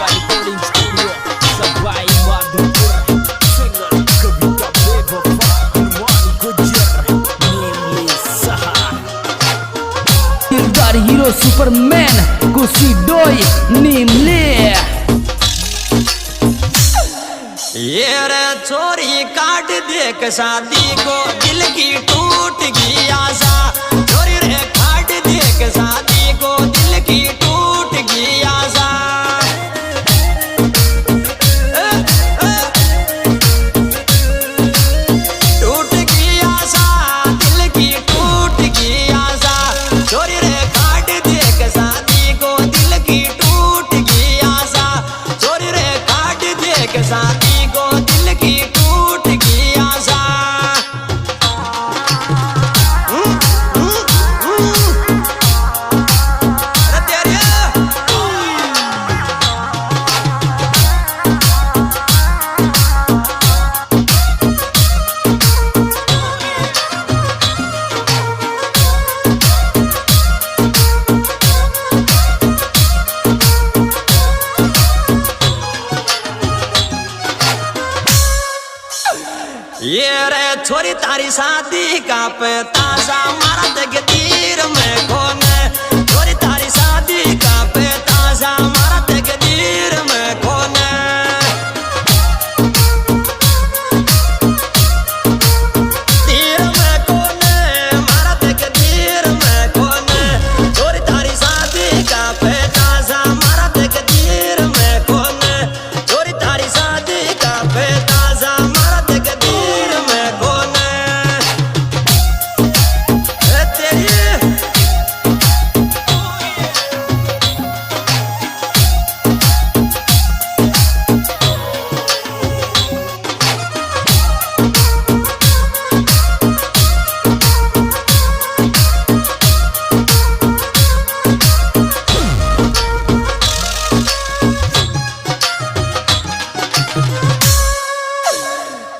recording studio Sawai Madhopur singer Kavita बेवफा हनुमान गुज्जर नीमली सहा किरदार हीरो सुपरमैन कुशी डोई नीमली ये रे चोरी काट देख शादी को दिल की टूट गई आशा चोरी रे काट देख शादी को दिल की टूट गई आशा टूट गई आशा दिल की टूट गई आशा चोरी रे काट देख शादी को दिल की टूट गई आशा चोरी रे काट देख शादी दिल की टूट गई आशा ये रे छोरी तारी शादी का पैतासा मारा तकदीर में खोने छोरी तारी शादी का पैतासा मारा तकदीर में खोने तीर में खोने मारा तकदीर में खोने छोरी तारी शादी का पैतासा मारा तकदीर में खोने छोरी तारी शादी का पैतासा मारा तकदीर में खोने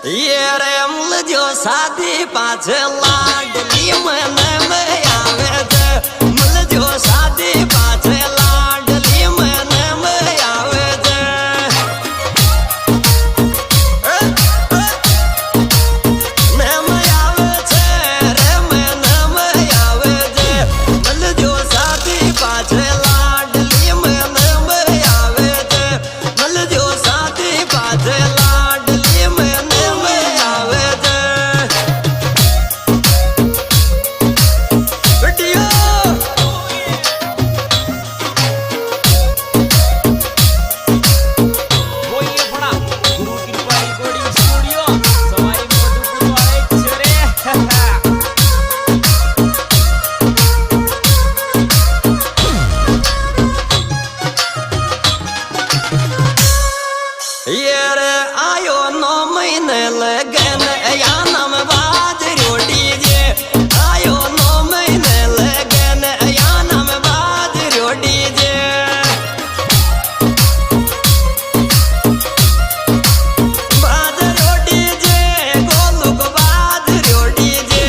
ये रे मुल जो शादी पाछे लाडली मन में आवे जे मुल जो शादी पाछे लाडली मन में आवे जे मन में आवे जे रे मन में आवे जे मुल जो शादी पाछे लाडली मन में आवे जे मुल जो शादी पाछे लाडली मन ये रे आयो 9 महीने लगन या नाम बाज रोटी जे आयो 9 महीने लगन या नाम बाज रोटी जे बाज रोटी जे गोलू को बाज रोटी जे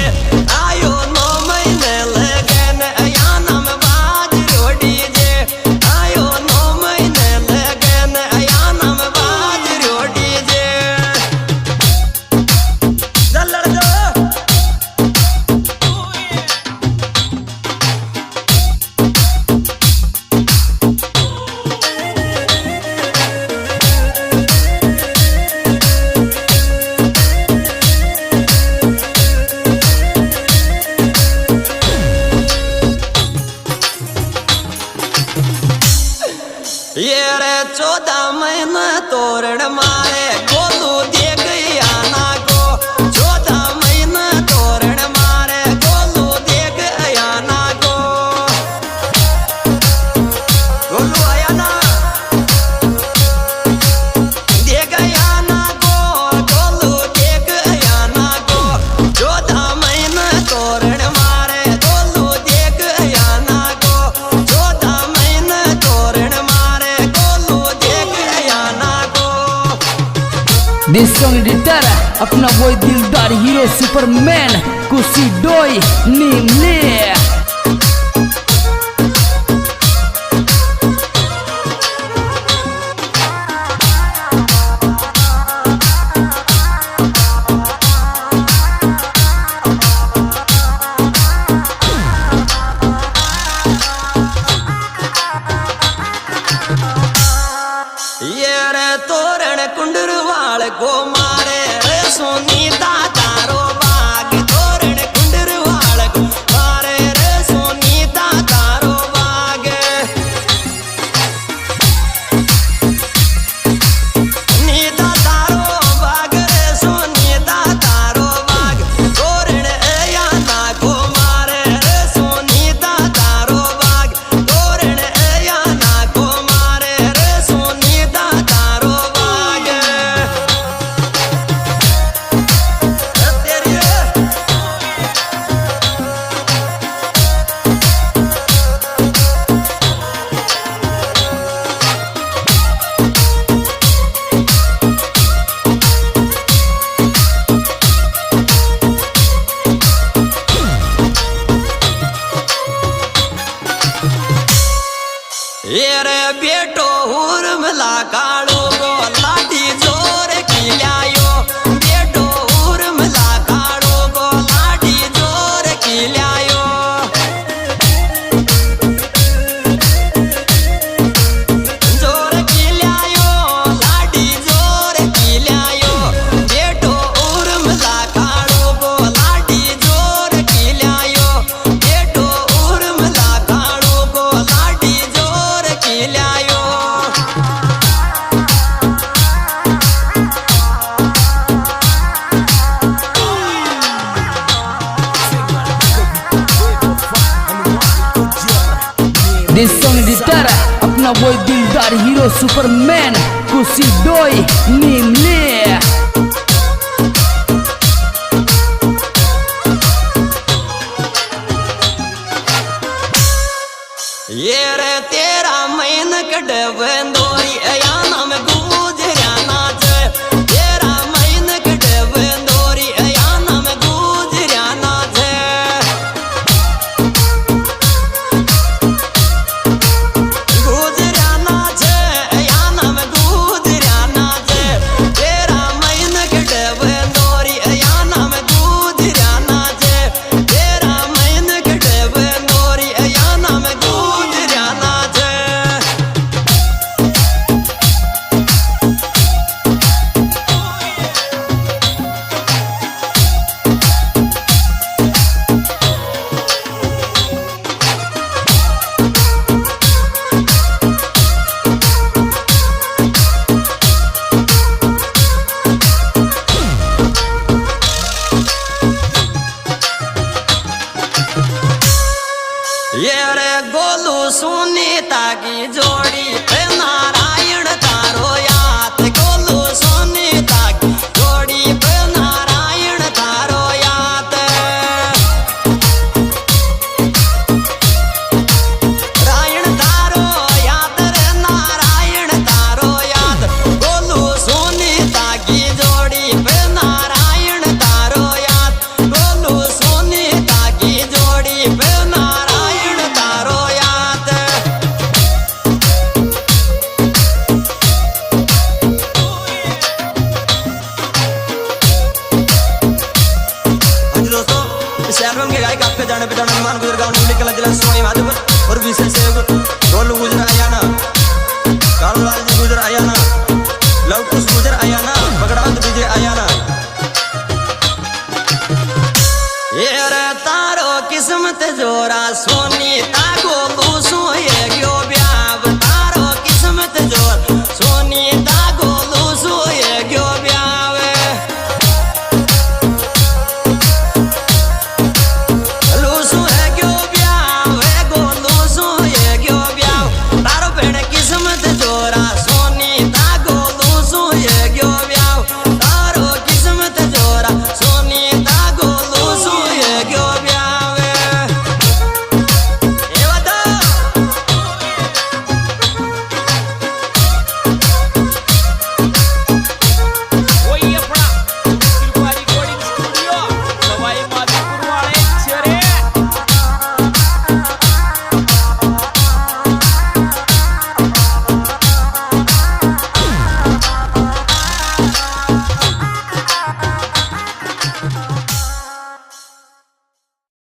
आयो 9 महीने लगन या नाम बाज रोटी जे आयो 9 महीने लगन या नाम ये रे 14 महीने तोरण मारे गोलू दे गई आना को 14 महीने तोरण मारे गोलू दे गई आना को गोलू आया ना दे गई आना को गोलू दे गई आना को 14 महीने तोरण मारे गोलू दे गई आना को 14 महीने तोरण दिस सॉन्ग एडिटर अपना वही दिलदार हीरो सुपरमैन कुशी डोई नीमली मारे रे सुनीता तारो बाग तोरण कुंडर वाल को मारे रे सुनीता तारो बाग नीता तारो बाग रे सुनीता तारो बाग तोरण या ना को मारे रे सुनीता तारो बाग तोरण या ना को मारे रे सुनीता तारो बाग तेरी ये रे बेटो उर्मिला काळो गो लाठी जोर किल्यायो बेटो उर्मिला काळो गो लाठी जोर किल्यायो जोर किल्यायो लाठी जोर किल्यायो बेटो उर्मिला काळो गो लाठी जोर किल्यायो बेटो उर्मिला काळो गो लाठी जोर किल्यायो This song ditara अपना वो दिलदार हीरो सुपरमैन कुशी डोई निमले ये रे तेरा मैन कड़वेंदोरी या नाम गुजरिया नाच तेरा मैन कड़वेंदोरी या नाम गुजरिया नाच गुजरिया नाच या नाम गुजरिया नाच तेरा मैन कड़वेंदोरी या नाम गुजरिया नाच तेरा मैन कड़वेंदोरी या नाम गुजरिया नाच ये रे गोलू सुनीता की जोड़ी पे नारायण तारो याद गोलू सुनीता की जोड़ी पे नारायण तारो याद रायण तारो याद रे नारायण तारो याद गोलू सुनीता की जोड़ी पे नारायण तारो याद गोलू सुनीता की जोड़ी पे नारायण तारो याद हाँ जी दोस्तों, इस एल्बम के गायक आपके जाने पहचाने मेहमान गुजर गाँव